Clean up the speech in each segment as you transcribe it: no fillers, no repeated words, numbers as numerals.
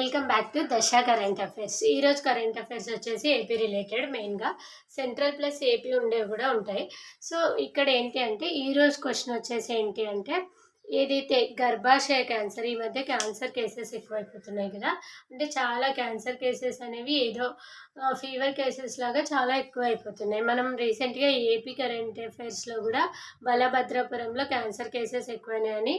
Welcome back to దశ current affairs. ఈరోజు current affairs వచ్చేసి ఏపీ రిలేటెడ్, మెయిన్గా సెంట్రల్ ప్లస్ ఏపీ ఉండేవి కూడా ఉంటాయి. సో ఇక్కడ ఏంటి అంటే ఈరోజు క్వశ్చన్ వచ్చేసి ఏంటి అంటే ఏదైతే గర్భాశయ క్యాన్సర్, ఈ మధ్య క్యాన్సర్ కేసెస్ ఎక్కువైపోతున్నాయి కదా, అంటే చాలా క్యాన్సర్ కేసెస్ అనేవి ఏదో ఫీవర్ కేసెస్ లాగా చాలా ఎక్కువైపోతున్నాయి. మనం రీసెంట్గా ఏపీ కరెంట్ అఫైర్స్లో కూడా బలభద్రాపురంలో క్యాన్సర్ కేసెస్ ఎక్కువైనాయని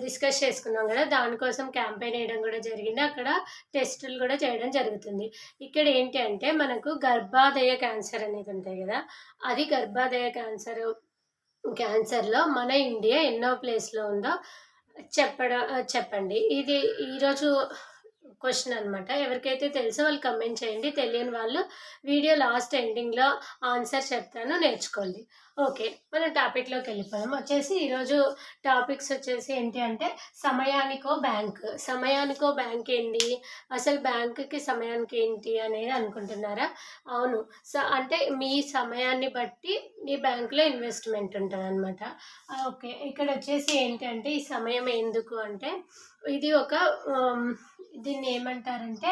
డిస్కస్ చేసుకున్నాం కదా, దానికోసం క్యాంపెయిన్ వేయడం కూడా జరిగింది. అక్కడ టెస్టులు కూడా చేయడం జరుగుతుంది. ఇక్కడ ఏంటి అంటే మనకు గర్భాశయ క్యాన్సర్ అనేది ఉంటాయి కదా, అది గర్భాశయ క్యాన్సర్లో మన ఇండియా ఎన్నో ప్లేస్లో ఉందో చెప్పండి. ఇది ఈరోజు క్వశ్చన్ అనమాట. ఎవరికైతే తెలుసో వాళ్ళు కమెంట్ చేయండి, తెలియని వాళ్ళు వీడియో లాస్ట్ ఎండింగ్లో ఆన్సర్ చెప్తాను, నేర్చుకోండి. ఓకే, మనం టాపిక్లోకి వెళ్ళిపోయాం. వచ్చేసి ఈరోజు టాపిక్స్ వచ్చేసి ఏంటి అంటే సమయానికో బ్యాంక్ ఏంటి, అసలు బ్యాంకుకి సమయానికి ఏంటి అనేది అనుకుంటున్నారా? అవును, అంటే మీ సమయాన్ని బట్టి ఈ బ్యాంకులో ఇన్వెస్ట్మెంట్ ఉంటుంది అనమాట. ఓకే, ఇక్కడ వచ్చేసి ఏంటి అంటే ఈ సమయం ఎందుకు అంటే ఇది ఒక దీన్ని ఏమంటారంటే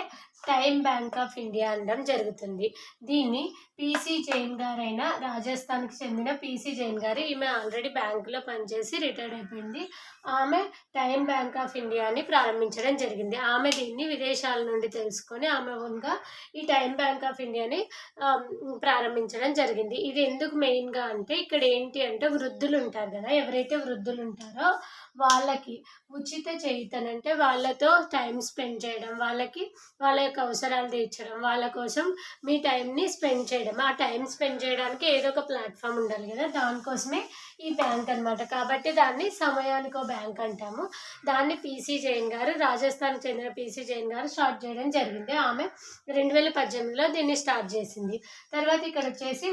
టైం బ్యాంక్ ఆఫ్ ఇండియా అనడం జరుగుతుంది. దీన్ని పీసీ జైన్ గారైన రాజస్థాన్కి చెందిన పీసీ జైన్ గారు, ఈమె ఆల్రెడీ బ్యాంకులో పనిచేసి రిటైర్డ్ అయిపోయింది. ఆమె టైం బ్యాంక్ ఆఫ్ ఇండియాని ప్రారంభించడం జరిగింది. ఆమె దీన్ని విదేశాల నుండి తెలుసుకొని ఆమె ఓన్గా ఈ టైం బ్యాంక్ ఆఫ్ ఇండియాని ప్రారంభించడం జరిగింది. ఇది ఎందుకు మెయిన్గా అంటే ఇక్కడ ఏంటి అంటే వృద్ధులు ఉంటారు కదా, ఎవరైతే వృద్ధులు ఉంటారో వాళ్ళకి ఉచిత చేయుతనంటే వాళ్ళతో టైం స్పెండ్ చేయడం, వాళ్ళ యొక్క అవసరాలు తీర్చడం, వాళ్ళ కోసం మీ టైంని స్పెండ్ చేయడం. ఆ టైం స్పెండ్ చేయడానికి ఏదో ఒక ప్లాట్ఫామ్ ఉండాలి కదా, దానికోసమే ఈ బ్యాంక్ అనమాట. కాబట్టి దాన్ని సమయానికో బ్యాంక్ అంటాము. దాన్ని పీసీ జైన్ గారు, రాజస్థాన్కి చెందిన పీసీ జైన్ గారు స్టార్ట్ చేయడం జరిగింది. ఆమె 2018లో దీన్ని స్టార్ట్ చేసింది. తర్వాత ఇక్కడ వచ్చేసి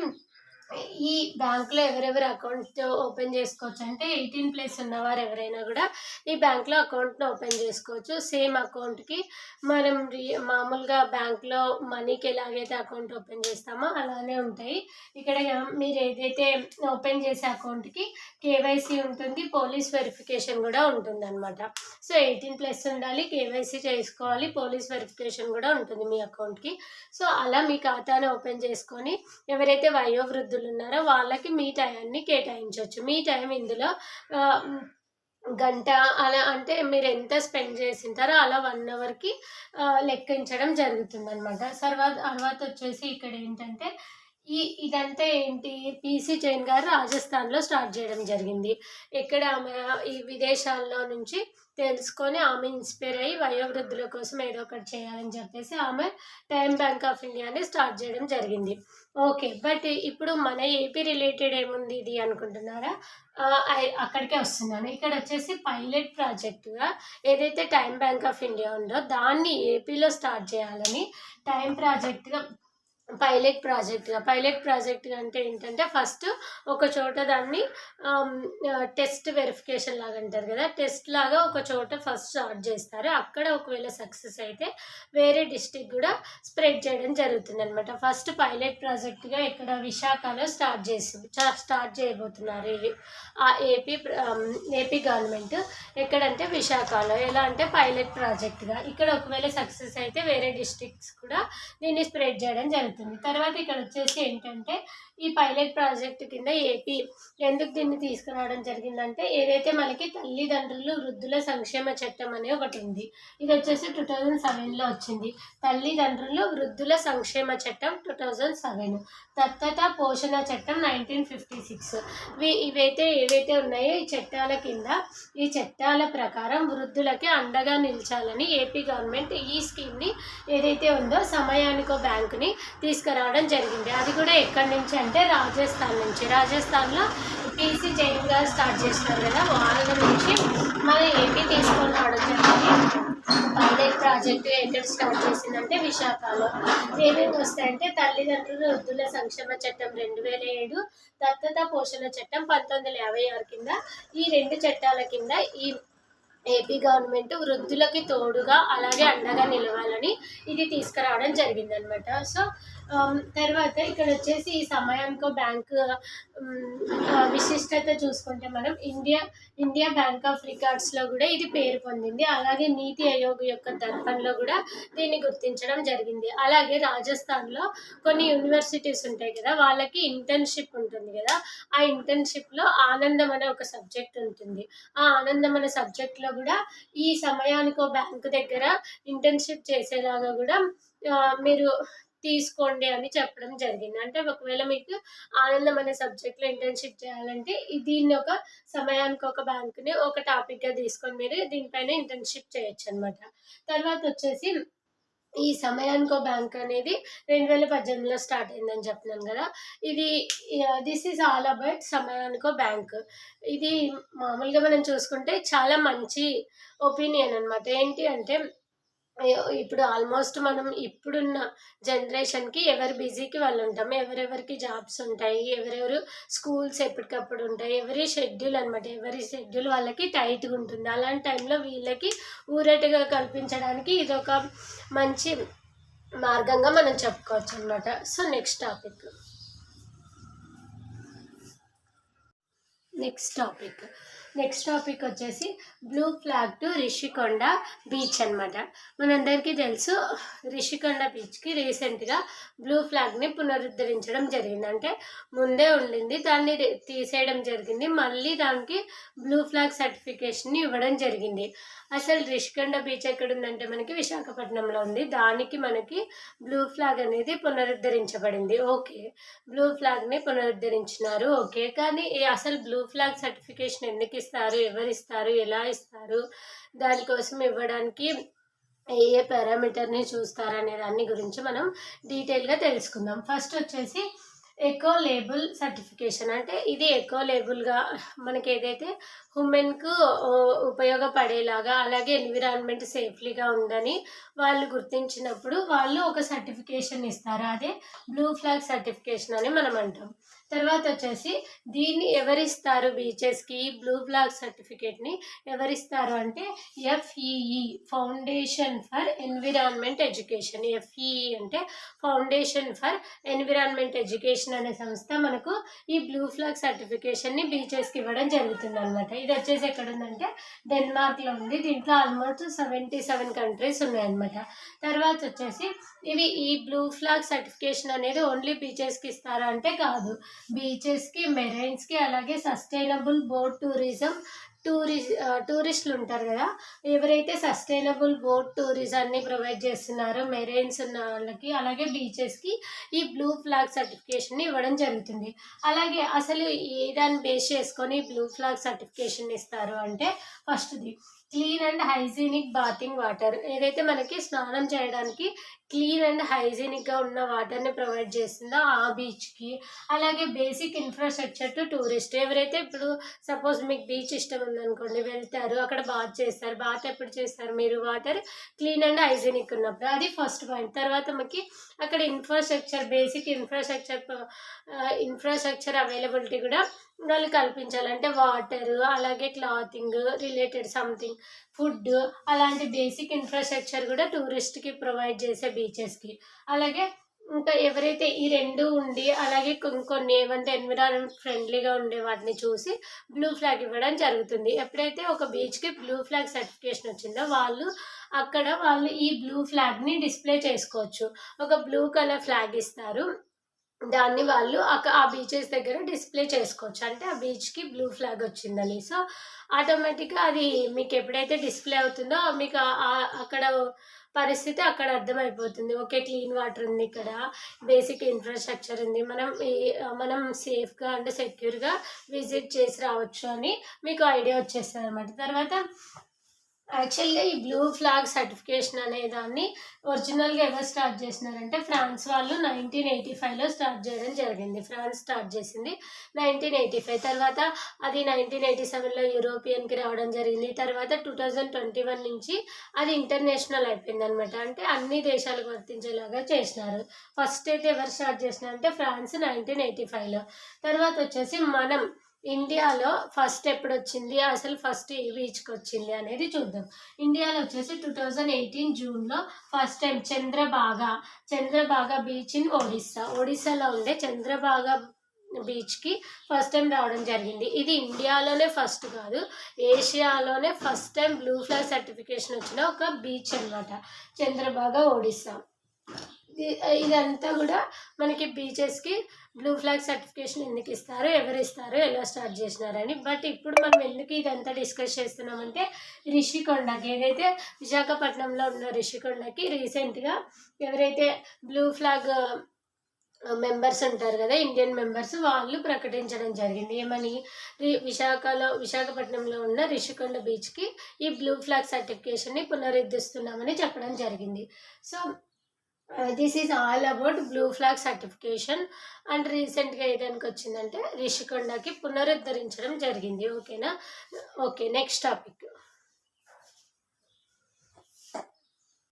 ఈ బ్యాంకులో ఎవరెవరు అకౌంట్ ఓపెన్ చేసుకోవచ్చు అంటే 18+ ఉన్నవారు ఎవరైనా కూడా ఈ బ్యాంక్లో అకౌంట్ను ఓపెన్ చేసుకోవచ్చు. సేమ్ అకౌంట్కి మనం మామూలుగా బ్యాంక్లో మనీకి ఎలాగైతే అకౌంట్ ఓపెన్ చేస్తామో అలానే ఉంటాయి. ఇక్కడ మీరు ఏదైతే ఓపెన్ చేసే అకౌంట్కి కేవైసీ ఉంటుంది, పోలీస్ వెరిఫికేషన్ కూడా ఉంటుంది అనమాట. సో 18+ ఉండాలి, కేవైసీ చేసుకోవాలి, పోలీస్ వెరిఫికేషన్ కూడా ఉంటుంది మీ అకౌంట్కి. సో అలా మీ ఖాతాను ఓపెన్ చేసుకొని ఎవరైతే వయోవృద్ధులు ఉన్నారో వాళ్ళకి మీ టైంని కేటాయించవచ్చు. మీ టైం ఇందులో గంట అలా అంటే మీరు ఎంత స్పెండ్ చేసింటారో అలా 1 అవర్కి లెక్కించడం జరుగుతుంది అనమాట. తర్వాత వచ్చేసి ఇక్కడ ఏంటంటే ఇదంతా ఏంటి, పీసీ జైన్ గారు రాజస్థాన్లో స్టార్ట్ చేయడం జరిగింది. ఇక్కడ ఆమె ఈ విదేశాల్లో నుంచి తెలుసుకొని ఆమె ఇన్స్పైర్ అయ్యి వయోవృద్ధుల కోసం ఏదో ఒకటి చేయాలని చెప్పేసి ఆమె టైం బ్యాంక్ ఆఫ్ ఇండియాని స్టార్ట్ చేయడం జరిగింది. ఓకే, బట్ ఇప్పుడు మన ఏపీ రిలేటెడ్ ఏముంది ఇది అనుకుంటున్నారా? అక్కడికే వస్తున్నాను. ఇక్కడ వచ్చేసి పైలట్ ప్రాజెక్టుగా ఏదైతే టైం బ్యాంక్ ఆఫ్ ఇండియా ఉందో దాన్ని ఏపీలో స్టార్ట్ చేయాలని పైలట్ ప్రాజెక్ట్గా అంటే ఏంటంటే ఫస్ట్ ఒక చోట దాన్ని టెస్ట్ వెరిఫికేషన్ లాగా అంటారు కదా, టెస్ట్ లాగా ఒక చోట ఫస్ట్ స్టార్ట్ చేస్తారు. అక్కడ ఒకవేళ సక్సెస్ అయితే వేరే డిస్ట్రిక్ట్ కూడా స్ప్రెడ్ చేయడం జరుగుతుంది అనమాట. ఫస్ట్ పైలట్ ప్రాజెక్ట్గా ఇక్కడ విశాఖలో స్టార్ట్ చేయబోతున్నారు ఆ ఏపీ గవర్నమెంట్. ఎక్కడంటే విశాఖలో. ఎలా అంటే పైలట్ ప్రాజెక్ట్గా ఇక్కడ ఒకవేళ సక్సెస్ అయితే వేరే డిస్ట్రిక్ట్స్ కూడా దీన్ని స్ప్రెడ్ చేయడం జరుగుతుంది. తర్వాత ఇక్కడ వచ్చేసి ఏంటంటే ఈ పైలట్ ప్రాజెక్ట్ కింద ఏపీ ఎందుకు దీన్ని తీసుకురావడం జరిగిందంటే ఏదైతే మనకి తల్లిదండ్రులు వృద్ధుల సంక్షేమ చట్టం అనే ఒకటి ఉంది. ఇది వచ్చేసి 2007లో వచ్చింది. తల్లిదండ్రులు వృద్ధుల సంక్షేమ చట్టం 2007, దత్తత పోషణ చట్టం 1956. ఏవైతే ఉన్నాయో ఈ చట్టాల ప్రకారం వృద్ధులకి అండగా నిలిచాలని ఏపీ గవర్నమెంట్ ఈ స్కీమ్ని ఏదైతే ఉందో సమయానికో బ్యాంకుని తీసుకురావడం జరిగింది. అది కూడా ఎక్కడి నుంచి అంటే రాజస్థాన్లో పీసీ జైన్ గారు స్టార్ట్ చేస్తున్నారు కదా, వాళ్ళ నుంచి మన ఏపీ తీసుకొని రావడం జరిగింది. పైలట్ ప్రాజెక్టు ఎక్కడ స్టార్ట్ చేసిందంటే విశాఖలో. ఏమేమి వస్తాయంటే తల్లిదండ్రులు వృద్ధుల సంక్షేమ చట్టం 2007, దత్తత పోషణ చట్టం 1956 కింద. ఈ 2 చట్టాల కింద ఈ ఏపీ గవర్నమెంట్ వృద్ధులకి తోడుగా అలాగే అండగా నిలవాలని ఇది తీసుకురావడం జరిగిందనమాట. సో తర్వాత ఇక్కడ వచ్చేసి ఈ సమయానికో బ్యాంకు విశిష్టత చూసుకుంటే మనం ఇండియా బ్యాంక్ ఆఫ్ రికార్డ్స్లో కూడా ఇది పేరు పొందింది. అలాగే నీతి ఆయోగ్ యొక్క దర్పణలో కూడా దీన్ని గుర్తించడం జరిగింది. అలాగే రాజస్థాన్లో కొన్ని యూనివర్సిటీస్ ఉంటాయి కదా, వాళ్ళకి ఇంటర్న్షిప్ ఉంటుంది కదా, ఆ ఇంటర్న్షిప్లో ఆనందం అనే ఒక సబ్జెక్ట్ ఉంటుంది. ఆ ఆనందం అనే సబ్జెక్ట్లో కూడా ఈ సమయానికో బ్యాంకు దగ్గర ఇంటర్న్షిప్ చేసేలాగా కూడా మీరు తీసుకోండి అని చెప్పడం జరిగింది. అంటే ఒకవేళ మీకు ఆనందం అనే సబ్జెక్ట్‌లో ఇంటర్న్‌షిప్ చేయాలంటే దీన్ని ఒక సమయానికి ఒక బ్యాంక్‌ని ఒక టాపిక్‌గా తీసుకొని మీరు దీనిపైన ఇంటర్న్‌షిప్ చేయొచ్చనమాట. తర్వాతొచ్చేసి ఈ సమయానికో బ్యాంక్ అనేది 2018లో స్టార్ట్ అయిందని చెప్పినాను గదా! ఇది దిస్ ఈజ్ ఆల్ అబౌట్ సమయానికో బ్యాంక్. ఇది మామూలుగా మనం చూసుకుంటే చాలా మంచి ఒపీనియన్ అనమాట. ఏంటి అంటే ఇప్పుడు ఆల్మోస్ట్ మనం ఇప్పుడున్న జనరేషన్‌కి ఎవరి బిజీకి వాళ్ళు ఉంటాం. ఎవరెవరికి జాబ్స్ ఉంటాయి. ఎవరెవరు స్కూల్స్ ఎప్పటికప్పుడు ఉంటాయి. ఎవరి షెడ్యూల్ అనమాట. ఎవరి షెడ్యూల్ వాళ్ళకి టైట్‌గా ఉంటుంది. అలాంటి టైంలో వీళ్ళకి ఊరటగా కల్పించడానికి ఇదొక మంచి మార్గంగా మనం చెప్పుకోవచ్చనమాట. సో, నెక్స్ట్ టాపిక్ వచ్చేసి blue flag to Rishikonda beach అనమాట. మనందరికీ తెలుసు రిషికొండ బీచ్కి రీసెంట్గా బ్లూ ఫ్లాగ్ని పునరుద్ధరించడం జరిగింది. అంటే ముందే ఉండింది, దాన్ని తీసేయడం జరిగింది, మళ్ళీ దానికి బ్లూ ఫ్లాగ్ సర్టిఫికేషన్ని ఇవ్వడం జరిగింది. అసలు రిషికొండ బీచ్ ఎక్కడుందంటే మనకి విశాఖపట్నంలో ఉంది. దానికి మనకి బ్లూ ఫ్లాగ్ అనేది పునరుద్ధరించబడింది. ఓకే, బ్లూ ఫ్లాగ్ని పునరుద్ధరించినారు. ఓకే, కానీ అసలు బ్లూ ఫ్లాగ్ సర్టిఫికేషన్ ఎందుకు ఇస్తారు, ఎవరిస్తారు, ఎలా ఇస్తారు, దానికోసం ఇవ్వడానికి ఏ పారామీటర్ని చూస్తారనే దాని గురించి మనం డీటెయిల్గా తెలుసుకుందాం. ఫస్ట్ వచ్చేసి ఎకో లేబుల్ సర్టిఫికేషన్. అంటే ఇది ఎకో లేబుల్గా మనకి ఏదైతే ఉమెన్కు ఉపయోగపడేలాగా, అలాగే ఎన్విరాన్మెంట్ సేఫ్లీగా ఉందని వాళ్ళు గుర్తించినప్పుడు వాళ్ళు ఒక సర్టిఫికేషన్ ఇస్తారు. అదే బ్లూ ఫ్లాగ్ సర్టిఫికేషన్ అని మనం అంటాం. తర్వాత వచ్చేసి దీన్ని ఎవరిస్తారు బీచెస్కి, బ్లూ ఫ్లాగ్ సర్టిఫికేట్ని ఎవరిస్తారు అంటే FEE, foundation for environment education. FEE అంటే ఫౌండేషన్ ఫర్ ఎన్విరాన్మెంట్ ఎడ్యుకేషన్ అనే సంస్థ మనకు ఈ బ్లూ ఫ్లాగ్ సర్టిఫికేషన్ని బీచెస్కి ఇవ్వడం జరుగుతుంది అనమాట. ఇది వచ్చేసి ఎక్కడ ఉందంటే డెన్మార్క్లో ఉంది. దీంట్లో ఆల్మోస్ట్ 77 కంట్రీస్ ఉన్నాయన్నమాట. తర్వాత వచ్చేసి ఈ బ్లూ ఫ్లాగ్ సర్టిఫికేషన్ అనేది ఓన్లీ బీచెస్కి ఇస్తారా అంటే కాదు. బీచెస్కి, మెరైన్స్కి, అలాగే సస్టైనబుల్ బోట్ టూరిస్టులు ఉంటారు కదా, ఎవరైతే సస్టైనబుల్ బోట్ టూరిజాన్ని ప్రొవైడ్ చేస్తున్నారో మెరైన్స్ ఉన్న వాళ్ళకి, అలాగే బీచెస్కి ఈ బ్లూ ఫ్లాగ్ సర్టిఫికేషన్ని ఇవ్వడం జరుగుతుంది. అలాగే అసలు ఏ దాన్ని బేస్ చేసుకొని బ్లూ ఫ్లాగ్ సర్టిఫికేషన్ ఇస్తారు అంటే ఫస్ట్ది clean and hygienic bathing water. ఏదైతే మనకి స్నానం చేయడానికి క్లీన్ అండ్ హైజీనిక్గా ఉన్న వాటర్ని ప్రొవైడ్ చేస్తుందో ఆ బీచ్కి, అలాగే బేసిక్ ఇన్ఫ్రాస్ట్రక్చర్ టు టూరిస్ట్. ఎవరైతే ఇప్పుడు సపోజ్ మీకు బీచ్ ఇష్టం ఉందనుకోండి, వెళ్తారు, అక్కడ బాత్ చేస్తారు. బాత్ ఎప్పుడు చేస్తారు మీరు? వాటర్ క్లీన్ అండ్ హైజీనిక్ ఉన్నప్పుడు. అది ఫస్ట్ పాయింట్. తర్వాత మనకి అక్కడ బేసిక్ ఇన్ఫ్రాస్ట్రక్చర్ అవైలబిలిటీ కూడా వాళ్ళు కల్పించాలంటే వాటరు, అలాగే క్లాతింగ్ రిలేటెడ్ సంథింగ్, ఫుడ్, అలాంటి బేసిక్ ఇన్ఫ్రాస్ట్రక్చర్ కూడా టూరిస్ట్కి ప్రొవైడ్ చేసే బీచెస్కి. అలాగే ఇంకా ఎవరైతే ఈ రెండు ఉండి, అలాగే కొన్ని ఏమంటే ఎన్విరాన్మెంట్ ఫ్రెండ్లీగా ఉండే వాటిని చూసి బ్లూ ఫ్లాగ్ ఇవ్వడం జరుగుతుంది. ఎప్పుడైతే ఒక బీచ్కి బ్లూ ఫ్లాగ్ సర్టిఫికేషన్ వచ్చిందో వాళ్ళు ఈ బ్లూ ఫ్లాగ్ని డిస్ప్లే చేసుకోవచ్చు. ఒక బ్లూ కలర్ ఫ్లాగ్ ఇస్తారు, దాన్ని వాళ్ళు ఆ బీచెస్ దగ్గర డిస్ప్లే చేసుకోవచ్చు. అంటే ఆ బీచ్కి బ్లూ ఫ్లాగ్ వచ్చిందని. సో ఆటోమేటిక్గా అది మీకు ఎప్పుడైతే డిస్ప్లే అవుతుందో మీకు అక్కడ పరిస్థితి అక్కడ అర్థమైపోతుంది. ఓకే, క్లీన్ వాటర్ ఉంది, ఇక్కడ బేసిక్ ఇన్ఫ్రాస్ట్రక్చర్ ఉంది, మనం సేఫ్గా అంటే సెక్యూర్గా విజిట్ చేసి రావచ్చు అని మీకు ఐడియా వచ్చేస్తుంది అనమాట. తర్వాత యాక్చువల్గా ఈ బ్లూ ఫ్లాగ్ సర్టిఫికేషన్ అనే దాన్ని ఒరిజినల్గా ఎవరు స్టార్ట్ చేసినారంటే ఫ్రాన్స్ వాళ్ళు 1985లో స్టార్ట్ చేయడం జరిగింది. ఫ్రాన్స్ స్టార్ట్ చేసింది 1985. తర్వాత అది 1987లో యూరోపియన్కి రావడం జరిగింది. తర్వాత 2021 నుంచి అది ఇంటర్నేషనల్ అయిపోయింది అనమాట. అంటే అన్ని దేశాలకు వర్తించేలాగా చేసినారు. ఫస్ట్ అయితే ఎవరు స్టార్ట్ చేసినారంటే ఫ్రాన్స్ 1985లో. తర్వాత వచ్చేసి మనం ఇండియాలో ఫస్ట్ ఎప్పుడొచ్చింది, అసలు ఫస్ట్ ఏ బీచ్‌కి వచ్చింది అనేది చూద్దాం. ఇండియాలో వచ్చేసి 2018 జూన్‌లో ఫస్ట్ టైం చంద్రభాగా బీచ్ ఇన్ ఒడిస్సాలో ఉండే చంద్రభాగా బీచ్‌కి ఫస్ట్ టైం రావడం జరిగింది. ఇది ఇండియాలోనే ఫస్ట్ కాదు, ఏషియాలోనే first time blue flag certification వచ్చిన ఒక బీచ్ అనమాట చంద్రభాగా, ఒడిస్సా. ఇదంతా కూడా మనకి బీచెస్కి బ్లూ ఫ్లాగ్ సర్టిఫికేషన్ ఎందుకు ఇస్తారు, ఎవరు ఇస్తారు, ఎలా స్టార్ట్ చేసినారని. బట్ ఇప్పుడు మనం ఎందుకు ఇదంతా డిస్కస్ చేస్తున్నామంటే రిషికొండకి, ఏదైతే విశాఖపట్నంలో ఉన్న రిషికొండకి రీసెంట్గా ఎవరైతే బ్లూ ఫ్లాగ్ మెంబర్స్ ఉంటారు కదా, ఇండియన్ మెంబర్స్, వాళ్ళు ప్రకటించడం జరిగింది. ఏమని, విశాఖపట్నంలో ఉన్న రిషికొండ బీచ్కి ఈ బ్లూ ఫ్లాగ్ సర్టిఫికేషన్ని పునరుద్ధరిస్తున్నామని చెప్పడం జరిగింది. So this is all about blue flag certification. And రీసెంట్గా ఏదానికి వచ్చిందంటే రిషికొండకి పునరుద్ధరించడం జరిగింది. ఓకేనా? Okay, next topic.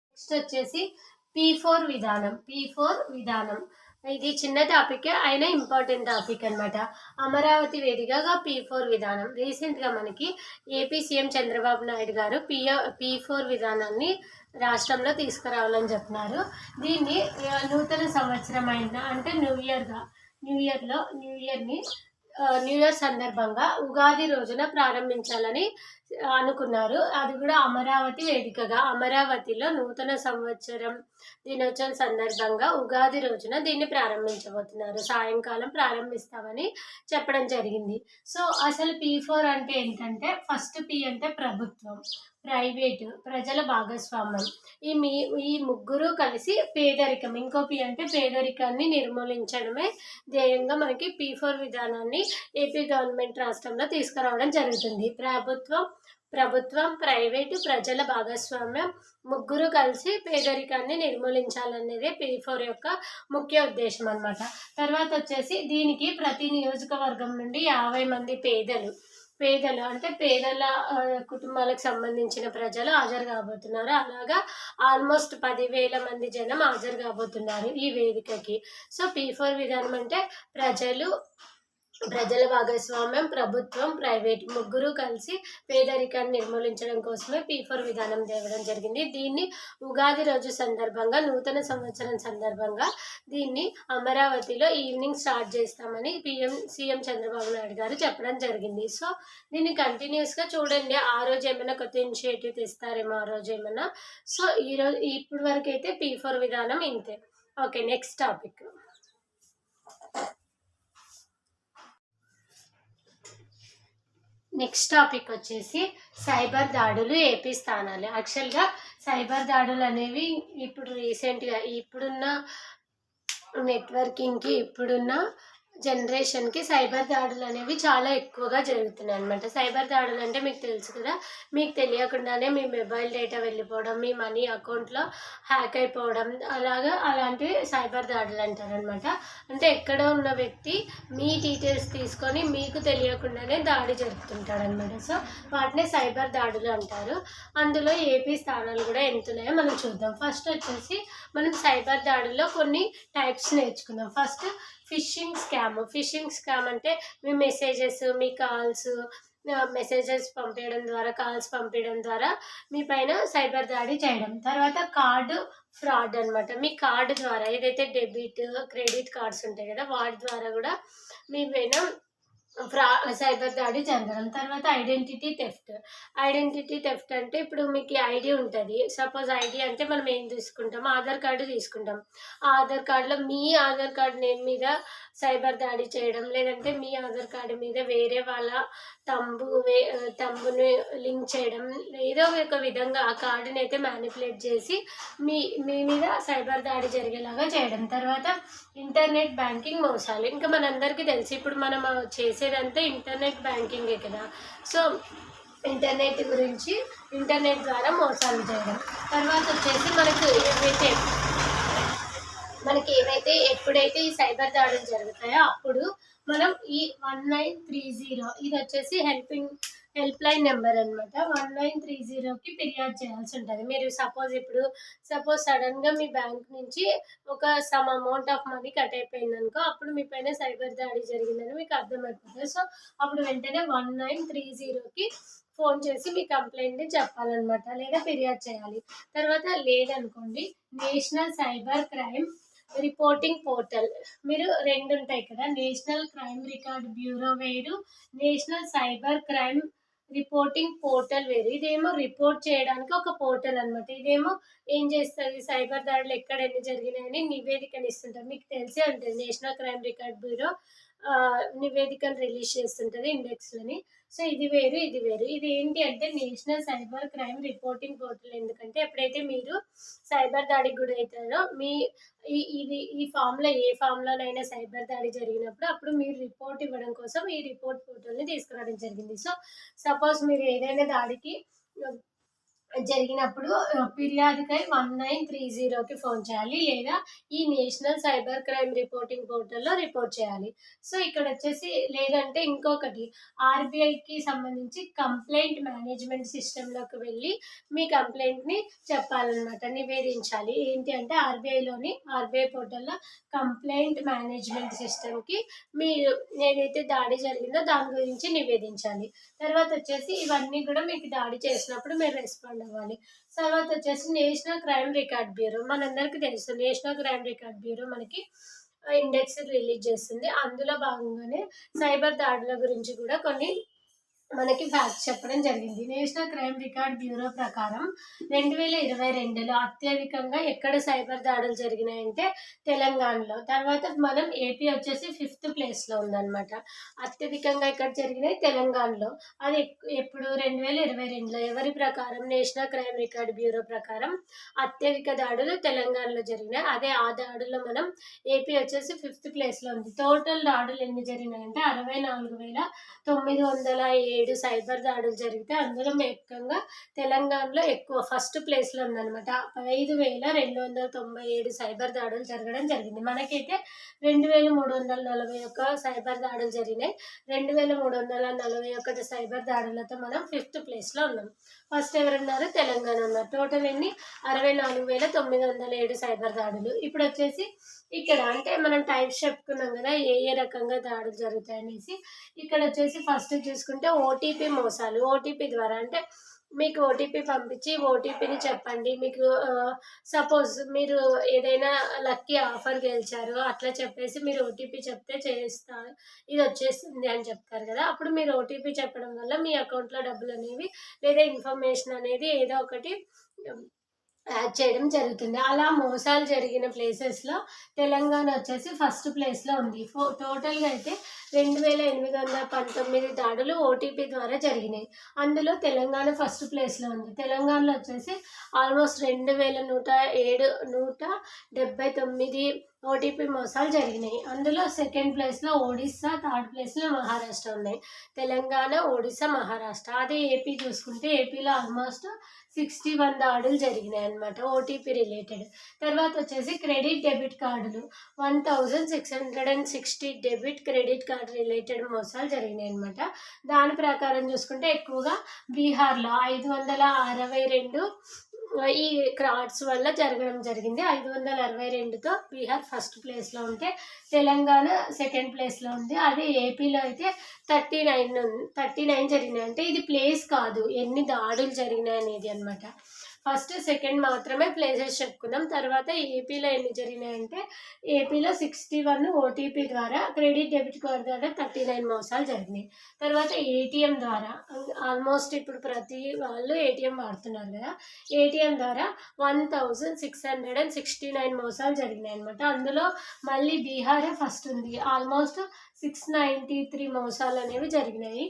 నెక్స్ట్ వచ్చేసి P4 విధానం. ఇది చిన్న టాపికే అయినా ఇంపార్టెంట్ టాపిక్ అనమాట. అమరావతి వేదికగా P4 విధానం. రీసెంట్గా మనకి ఏపీ సీఎం చంద్రబాబు నాయుడు గారు P4 విధానాన్ని రాష్ట్రంలో తీసుకురావాలని చెప్తున్నారు. దీన్ని నూతన సంవత్సరం అయినా అంటే న్యూ ఇయర్ సందర్భంగా ఉగాది రోజున ప్రారంభించాలని అనుకున్నారు. అది కూడా అమరావతి వేదికగా, అమరావతిలో నూతన సంవత్సరం దినోత్సవం సందర్భంగా ఉగాది రోజున దీన్ని ప్రారంభించబోతున్నారు. సాయంకాలం ప్రారంభిస్తామని చెప్పడం జరిగింది. సో అసలు P4 అంటే ఏంటంటే, ఫస్ట్ P అంటే ప్రభుత్వం, ప్రైవేటు, ప్రజల భాగస్వామ్యం. ఈ ముగ్గురు కలిసి పేదరికం, ఇంకో P అంటే పేదరికాన్ని నిర్మూలించడమే ధ్యేయంగా మనకి P4 విధానాన్ని ఏపీ గవర్నమెంట్ రాష్ట్రంలో తీసుకురావడం జరుగుతుంది. ప్రభుత్వం, ప్రైవేటు, ప్రజల భాగస్వామ్యం ముగ్గురు కలిసి పేదరికాన్ని నిర్మూలించాలనేదే P4 యొక్క ముఖ్య ఉద్దేశం అన్నమాట. తర్వాత వచ్చేసి దీనికి ప్రతి నియోజకవర్గం నుండి 50 మంది పేదల కుటుంబాలకు సంబంధించిన ప్రజలు హాజరు కాబోతున్నారు. అలాగా ఆల్మోస్ట్ 10,000 మంది జనం హాజరు కాబోతున్నారు ఈ వేదికకి. సో P4 విధానం అంటే ప్రజల భాగస్వామ్యం, ప్రభుత్వం, ప్రైవేట్ ముగ్గురు కలిసి పేదరికాన్ని నిర్మూలించడం కోసమే P4 విధానం తేవడం జరిగింది. దీన్ని ఉగాది రోజు సందర్భంగా, నూతన సంవత్సరం సందర్భంగా దీన్ని అమరావతిలో ఈవినింగ్ స్టార్ట్ చేస్తామని సీఎం చంద్రబాబు నాయుడు గారు చెప్పడం జరిగింది. సో దీన్ని కంటిన్యూస్గా చూడండి. ఆ రోజు ఏమైనా కొత్త ఇనిషియేటివ్ తెస్తారేమో, ఆ రోజు ఏమైనా. సో ఇప్పుడు వరకు అయితే P4 విధానం ఇంతే. Okay, next topic. Next topic వచ్చేసి సైబర్ దాడులు, ఏపీ స్థానాలు. యాక్చువల్గా సైబర్ దాడులు అనేవి ఇప్పుడు రీసెంట్గా ఇప్పుడున్న నెట్వర్కింగ్కి, ఇప్పుడున్న జనరేషన్కి సైబర్ దాడులు అనేవి చాలా ఎక్కువగా జరుగుతున్నాయి అనమాట. సైబర్ దాడులు అంటే మీకు తెలుసు కదా, మీకు తెలియకుండానే మీ మొబైల్ డేటా వెళ్ళిపోవడం, మీ మనీ అకౌంట్లో హ్యాక్ అయిపోవడం, అలాంటివి సైబర్ దాడులు అంటారనమాట. అంటే ఎక్కడ ఉన్న వ్యక్తి మీ డీటెయిల్స్ తీసుకొని మీకు తెలియకుండానే దాడి జరుపుతుంటాడనమాట. సో వాటిని సైబర్ దాడులు అంటారు. అందులో ఏపీ స్థానాలు కూడా ఎంతున్నాయో మనం చూద్దాం. ఫస్ట్ వచ్చేసి మనం సైబర్ దాడుల్లో కొన్ని టైప్స్ నేర్చుకుందాం. ఫస్ట్ ఫిషింగ్ స్కామ్ అంటే మీ మెసేజెస్, మీ కాల్స్, మెసేజెస్ కాల్స్ పంపించడం ద్వారా మీ పైన సైబర్ దాడి చేయడం. తర్వాత కార్డు ఫ్రాడ్ అనమాట. మీ కార్డు ద్వారా, ఏదైతే డెబిట్, క్రెడిట్ కార్డ్స్ ఉంటాయి కదా, వాటి ద్వారా కూడా మీ పైన సైబర్ దాడి జరగడం. తర్వాత ఐడెంటిటీ థెఫ్ట్ అంటే ఇప్పుడు మీకు ఐడి ఉంటుంది. సపోజ్ ఐడి అంటే మనం ఏం తీసుకుంటాం, ఆధార్ కార్డు తీసుకుంటాం. ఆ ఆధార్ కార్డులో మీ ఆధార్ కార్డు నేమ్ మీద సైబర్ దాడి చేయడం, లేదంటే మీ ఆధార్ కార్డు మీద వేరే వాళ్ళ తంబుని లింక్ చేయడం, ఏదో ఒక విధంగా ఆ కార్డుని అయితే మ్యానిపులేట్ చేసి మీ మీద సైబర్ దాడి జరిగేలాగా చేయడం. తర్వాత ఇంటర్నెట్ బ్యాంకింగ్ మోసాలు. ఇంకా మనందరికీ తెలిసి ఇప్పుడు మనం చేసేదంతా ఇంటర్నెట్ బ్యాంకింగే కదా. సో ఇంటర్నెట్ ద్వారా మోసాలు చేయడం. తర్వాత వచ్చేసి మనకి ఎప్పుడైతే ఈ సైబర్ దాడులు జరుగుతాయో అప్పుడు మనం ఈ 1930 ఇది వచ్చేసి హెల్ప్ లైన్ నెంబర్ అనమాట. 1930కి ఫిర్యాదు చేయాల్సి ఉంటుంది. మీరు సపోజ్ సడన్‌గా మీ బ్యాంక్ నుంచి ఒక some amount of money cut అయిపోయిందనుకో, అప్పుడు మీ పైన సైబర్ దాడి జరిగిందని మీకు అర్థమైపోతది. సో, అప్పుడు వెంటనే 1930కి ఫోన్ చేసి మీ కంప్లెయింట్‌ని చెప్పాలనమాట. లేదా ఫిర్యాదు చేయాలి. తర్వాత లేదనుకోండి, national cyber crime reporting portal. మీరు 2 ఉంటాయి కదా! నేషనల్ క్రైమ్ రికార్డ్ బ్యూరో వేరు, national cyber crime reporting portal వేరు. ఇదేమో రిపోర్ట్ చేయడానికి ఒక పోర్టల్ అనమాట. ఇదేమో ఏం చేస్తది, సైబర్ దాడులు ఎక్కడ ఎన్ని జరిగినాయని నివేదికనిస్తుంటది. మీకు తెలిసే ఉంటది. నేషనల్ క్రైమ్ రికార్డ్ బ్యూరో నివేదికలు రిలీజ్ చేస్తుంటది ఇండెక్స్‌లని. సో, ఇది వేరు, ఇది వేరు. ఇది ఏంటి అంటే national cyber crime reporting portal. ఎందుకంటే ఎప్పుడైతే మీరు సైబర్ దాడికి గురైతారో ఈ ఫామ్‌లో ఏ ఫామ్‌లోనైనా సైబర్ దాడి జరిగినప్పుడు అప్పుడు మీరు రిపోర్ట్ ఇవ్వడం కోసం ఈ రిపోర్ట్ పోర్టల్‌ని తీసుకురావడం జరిగింది. సో, సపోజ్ మీరు ఏదైనా దాడికి జరిగినప్పుడు ఫిర్యాదుకై 1930కి ఫోన్ చేయాలి. లేదా ఈ నేషనల్ సైబర్ క్రైమ్ రిపోర్టింగ్ పోర్టల్‌లో రిపోర్ట్ చేయాలి. సో, ఇక్కడొచ్చేసి లేదంటే ఇంకొకటి ఆర్‌బీఐకి సంబంధించి కంప్లెయింట్ మేనేజ్‌మెంట్ సిస్టమ్‌లోకి వెళ్ళి మీ కంప్లెయింట్‌ని చెప్పాలనమాట. నివేదించాలి. ఏంటి అంటే ఆర్‌బీఐ పోర్టల్‌లో కంప్లెయింట్ మేనేజ్‌మెంట్ సిస్టమ్‌కి మీరు ఏదైతే దాడి జరిగిందో దాని గురించి నివేదించాలి. తర్వాతొచ్చేసి ఇవన్నీ గూడా మీకు దాడి చేసినప్పుడు మీరు రెస్పాండ్ అవ్వాలి. తర్వాతొచ్చేసి నేషనల్ క్రైమ్ రికార్డ్ బ్యూరో. మనందరికీ తెలుసు నేషనల్ క్రైమ్ రికార్డ్ బ్యూరో మనకి ఇండెక్స్ రిలీజ్ చేస్తుంది. అందులో భాగంగానే సైబర్ దాడుల గురించి గూడా కొన్ని మనకి ఫ్యాక్ట్స్ చెప్పడం జరిగింది. నేషనల్ క్రైమ్ రికార్డ్ బ్యూరో ప్రకారం 2022లో అత్యధికంగా ఎక్కడ సైబర్ దాడులు జరిగినాయంటే తెలంగాణలో. తర్వాత మనం ఏపీ వచ్చేసి 5థ్ ప్లేస్‌లో ఉందనమాట. అత్యధికంగా ఎక్కడ జరిగినాయి తెలంగాణలో. అది ఎప్పుడు 2022లో ఎవరి ప్రకారం నేషనల్ క్రైమ్ రికార్డ్ బ్యూరో ప్రకారం అత్యధిక దాడులు తెలంగాణలో జరిగినాయి. అదే ఆ దాడుల్లో మనం ఏపీ వచ్చేసి 5థ్ ప్లేస్‌లో ఉంది. టోటల్ దాడులు ఎన్ని జరిగినాయంటే 64,907 సైబర్ దాడులు జరిగితే అందులో ఏకంగా తెలంగాణలో ఎక్కువ ఫస్ట్ ప్లేస్‌లో ఉందనమాట. 5,297 సైబర్ దాడులు జరగడం జరిగింది. మనకైతే 2,341 సైబర్ దాడులు జరిగినాయి. 2,341 సైబర్ దాడులతో మనం 5థ్ ప్లేస్‌లో ఉన్నాం. ఫస్ట్ ఎవరున్నారు? తెలంగాణ ఉన్నారు. టోటల్ ఎన్ని? 64,907 సైబర్ దాడులు. ఇప్పుడొచ్చేసి ఇక్కడ అంటే మనం టైప్స్ చెప్పుకున్నాం గదా! ఏ ఏ రకంగా దాడులు జరుగుతాయనేసి. ఇక్కడొచ్చేసి ఫస్ట్ చూసుకుంటే ఓటీపీ మోసాలు. ఓటీపీ ద్వారా అంటే మీకు ఓటీపీ పంపించి ఓటీపీని చెప్పండి. మీకు సపోజ్ మీరు ఏదైనా లక్కీ ఆఫర్ గెలిచారు. అట్లా చెప్పేసి మీరు ఓటీపీ చెప్తే ఇదొచ్చేస్తుంది అని చెప్తారు గదా! అప్పుడు మీరు ఓటీపీ చెప్పడం వల్ల మీ అకౌంట్‌లో డబ్బులనేవి లేదా ఇన్ఫర్మేషన్ అనేది ఏదో ఒకటి యాడ్ చేయడం జరుగుతుంది. అలా మోసాలు జరిగిన ప్లేసెస్‌లో తెలంగాణ వచ్చేసి ఫస్ట్ ప్లేస్‌లో ఉంది. టోటల్‌గా అయితే 2,819 దాడులు ఓటీపీ ద్వారా జరిగినాయి. అందులో తెలంగాణ ఫస్ట్ ప్లేస్‌లో ఉంది. తెలంగాణలో వచ్చేసి ఆల్మోస్ట్ 179 ఓటీపీ మోసాలు జరిగినాయి. అందులో సెకండ్ ప్లేస్‌లో ఒడిస్సా, థర్డ్ ప్లేస్‌లో మహారాష్ట్ర ఉన్నాయి. తెలంగాణ, ఒడిస్సా, మహారాష్ట్ర. అదే ఏపీ చూసుకుంటే ఏపీలో ఆల్మోస్ట్ 61 దాడులు జరిగినాయన్నమాట ఓటీపీ రిలేటెడ్. తర్వాత వచ్చేసి క్రెడిట్, డెబిట్ కార్డులు 1660 డెబిట్, క్రెడిట్ కార్డ్ రిలేటెడ్ మోసాలు జరిగినాయన్నమాట. దాని ప్రకారం చూసుకుంటే ఎక్కువగా బీహార్‌లో 562 ఈ ఫ్రాడ్స్ వల్ల జరగడం జరిగింది. 562తో బీహార్ ఫస్ట్ ప్లేస్‌లో ఉంటే తెలంగాణ సెకండ్ ప్లేస్‌లో ఉంది. అదే ఏపీలో అయితే 39 జరిగినాయి. అంటే ఇది ప్లేస్ కాదు, ఎన్ని దాడులు జరిగినాయనేది అనమాట. ఫస్ట్, సెకండ్ మాత్రమే ప్లేసెస్ చెప్పుకున్నాం. తర్వాత ఏపీలో ఎన్ని జరిగినాయంటే ఏపీలో 61 ఓటీపీ ద్వారా, క్రెడిట్, డెబిట్ కార్డ్ ద్వారా 39 మోసాలు జరిగినాయి. తర్వాత ఏటీఎం ద్వారా ఆల్మోస్ట్ ఇప్పుడు ప్రతి వాళ్ళు ఏటీఎం వాడుతున్నారు కదా! ఏటీఎం ద్వారా 1669 మోసాలు జరిగినాయి అనమాట. అందులో మళ్ళీ బీహారే ఫస్ట్ ఉంది. ఆల్మోస్ట్ 693 మోసాలు అనేవి జరిగినాయి.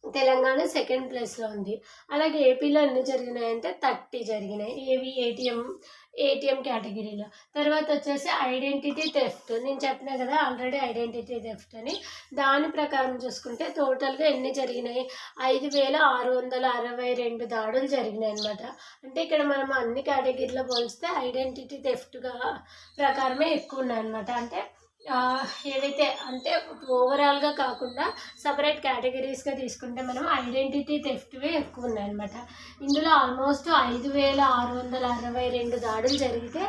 తెలంగాణ సెకండ్ ప్లేస్‌లో ఉంది. అలాగే ఏపీలో ఎన్ని జరిగినాయంటే 30 జరిగినాయి. ఏటీఎం కేటగిరీలో. తర్వాత వచ్చేసి ఐడెంటిటీ థెఫ్ట్. నేను చెప్పినా కదా ఆల్రెడీ ఐడెంటిటీ థెఫ్ట్ అని. దాని ప్రకారం చూసుకుంటే టోటల్‌గా ఎన్ని జరిగినాయి? 5,662 దాడులు జరిగినాయి అనమాట. అంటే ఇక్కడ మనం అన్ని కేటగిరీలో పోలిస్తే ఐడెంటిటీ థెఫ్ట్‌గా ప్రకారమే ఎక్కువ ఉన్నాయన్నమాట. అంటే ఏదైతే అంటే ఓవరాల్గా కాకుండా సపరేట్ కేటగిరీస్గా తీసుకుంటే మనం ఐడెంటిటీ థెఫ్ట్వే ఎక్కువ ఉన్నాయన్నమాట. ఇందులో ఆల్మోస్ట్ 5,662 దాడులు జరిగితే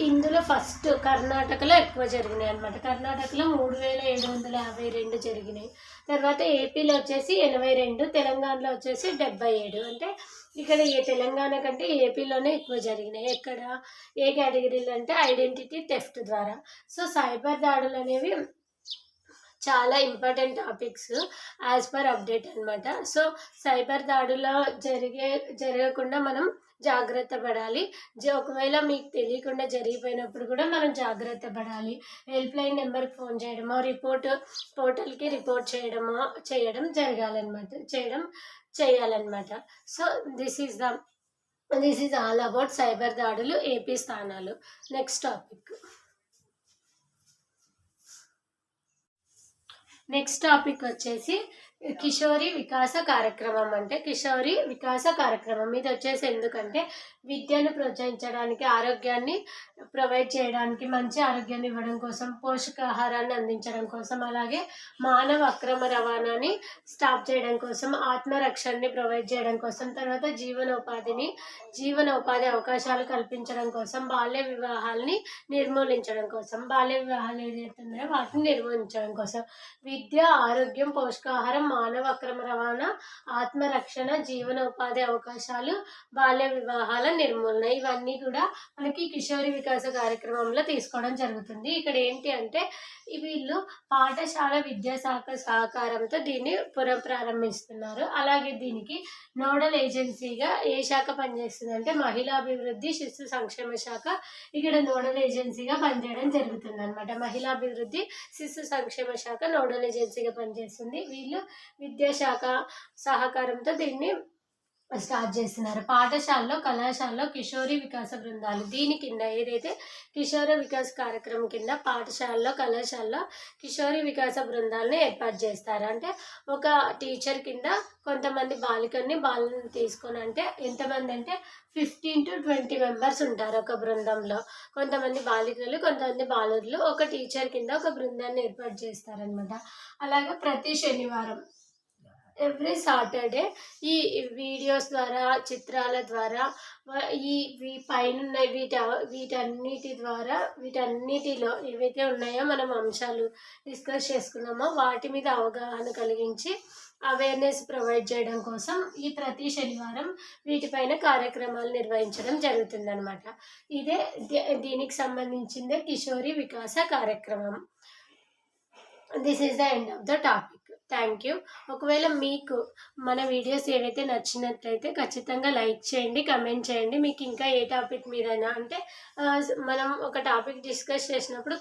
ఇందులో ఫస్ట్ కర్ణాటకలో ఎక్కువ జరిగినాయి అనమాట. కర్ణాటకలో 3,752 జరిగినాయి. తర్వాత ఏపీలో వచ్చేసి 82, తెలంగాణలో వచ్చేసి 77. అంటే ఇక్కడ తెలంగాణ కంటే ఏపీలోనే ఎక్కువ జరిగినాయి. ఎక్కడ ఏ కేటగిరీలు అంటే ఐడెంటిటీ థెఫ్ట్ ద్వారా. సో సైబర్ దాడులు అనేవి చాలా important topics as per update అనమాట. సో సైబర్ దాడుల్లో జరగకుండా మనం జాగ్రత్త పడాలి. ఒకవేళ మీకు తెలియకుండా జరిగిపోయినప్పుడు కూడా మనం జాగ్రత్త పడాలి. హెల్ప్ లైన్ నెంబర్కి ఫోన్ చేయడమో, పోర్టల్కి రిపోర్ట్ చేయడం చేయాలన్నమాట. So this is all about cyber దాడులు, ఏపీ స్థానాలు. నెక్స్ట్ టాపిక్ వచ్చేసి కిషోరి వికాస కార్యక్రమం. అంటే కిషోరి వికాస కార్యక్రమం ఇది వచ్చేసి ఎందుకంటే విద్యను ప్రోత్సహించడానికి, ఆరోగ్యాన్ని ప్రొవైడ్ చేయడానికి, మంచి ఆరోగ్యాన్ని ఇవ్వడం కోసం, పోషకాహారాన్ని అందించడం కోసం, అలాగే మానవ అక్రమ రవాణాని స్టాప్ చేయడం కోసం, ఆత్మరక్షణని ప్రొవైడ్ చేయడం కోసం, తర్వాత జీవనోపాధి అవకాశాలు కల్పించడం కోసం, బాల్య వివాహాలని నిర్మూలించడం కోసం, బాల్య వివాహాలు ఏదైతే ఉన్నాయో వాటిని నిర్మూలించడం కోసం, విద్య, ఆరోగ్యం, పోషకాహారం, మానవ అక్రమ రవాణా, ఆత్మరక్షణ, జీవనోపాధి అవకాశాలు, బాల్య వివాహాల నిర్మూలన, ఇవన్నీ కూడా మనకి కిషోరి వికాస కార్యక్రమంలో తీసుకోవడం జరుగుతుంది. ఇక్కడ ఏంటి అంటే వీళ్ళు పాఠశాల విద్యాశాఖ సహకారంతో దీన్ని ప్రారంభిస్తున్నారు. అలాగే దీనికి నోడల్ ఏజెన్సీగా ఏ శాఖ పనిచేస్తుంది అంటే మహిళాభివృద్ధి, శిశు సంక్షేమ శాఖ ఇక్కడ నోడల్ ఏజెన్సీగా పనిచేయడం జరుగుతుంది అనమాట. మహిళాభివృద్ధి, శిశు సంక్షేమ శాఖ నోడల్ ఏజెన్సీగా పనిచేస్తుంది. వీళ్ళు విద్యాశాఖ సహకారంతో దీన్ని స్టార్ట్ చేస్తున్నారు. పాఠశాలలో, కళాశాలలో కిషోరి వికాస బృందాలు దీని కింద ఏదైతే కిషోర వికాస్ కార్యక్రమం కింద పాఠశాలలో, కళాశాలలో కిషోరి వికాస బృందాలను ఏర్పాటు చేస్తారు. అంటే ఒక టీచర్ కింద కొంతమంది బాలను తీసుకొని, అంటే ఎంతమంది అంటే 15 to 20 మెంబర్స్ ఉంటారు ఒక బృందంలో. కొంతమంది బాలికలు, కొంతమంది బాలురులు ఒక టీచర్ కింద ఒక బృందాన్ని ఏర్పాటు చేస్తారనమాట. అలాగే ప్రతి శనివారం, ఎవ్రీ సాటర్డే ఈ వీడియోస్ ద్వారా, చిత్రాల ద్వారా, పైన వీటన్నిటిలో ఏవైతే ఉన్నాయో మనం అంశాలు డిస్కస్ చేసుకున్నామో వాటి మీద అవగాహన కలిగించి అవేర్నెస్ ప్రొవైడ్ చేయడం కోసం ఈ ప్రతి శనివారం వీటిపైన కార్యక్రమాలు నిర్వహించడం జరుగుతుందన్నమాట. దీనికి సంబంధించిందే కిషోరి వికాస కార్యక్రమం. This is the end of the topic. Thank you. ఒకవేళ మీకు మన వీడియోస్ ఏవైతే నచ్చినట్లయితే ఖచ్చితంగా లైక్ చేయండి, కమెంట్ చేయండి. మీకు ఇంకా ఏ టాపిక్ మీదైనా అంటే మనం ఒక టాపిక్ డిస్కస్ చేసినప్పుడు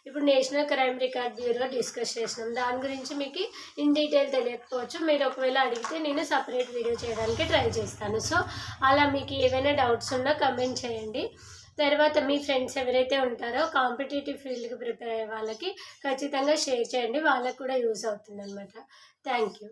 ఇప్పుడు national crime record bureau discuss చేసినాం, దాని గురించి మీకు ఇన్ డీటెయిల్ తెలియకపోవచ్చు. మీరు ఒకవేళ అడిగితే నేను సపరేట్ వీడియో చేయడానికి ట్రై చేస్తాను. సో అలా మీకు ఏవైనా డౌట్స్ ఉన్నా కమెంట్ చేయండి. తర్వాత మీ ఫ్రెండ్స్ ఎవరైతే ఉంటారో కాంపిటేటివ్ ఫీల్డ్కి ప్రిపేర్ అయ్యే వాళ్ళకి ఖచ్చితంగా షేర్ చేయండి, వాళ్ళకు కూడా యూస్ అవుతుంది అనమాట. Thank you.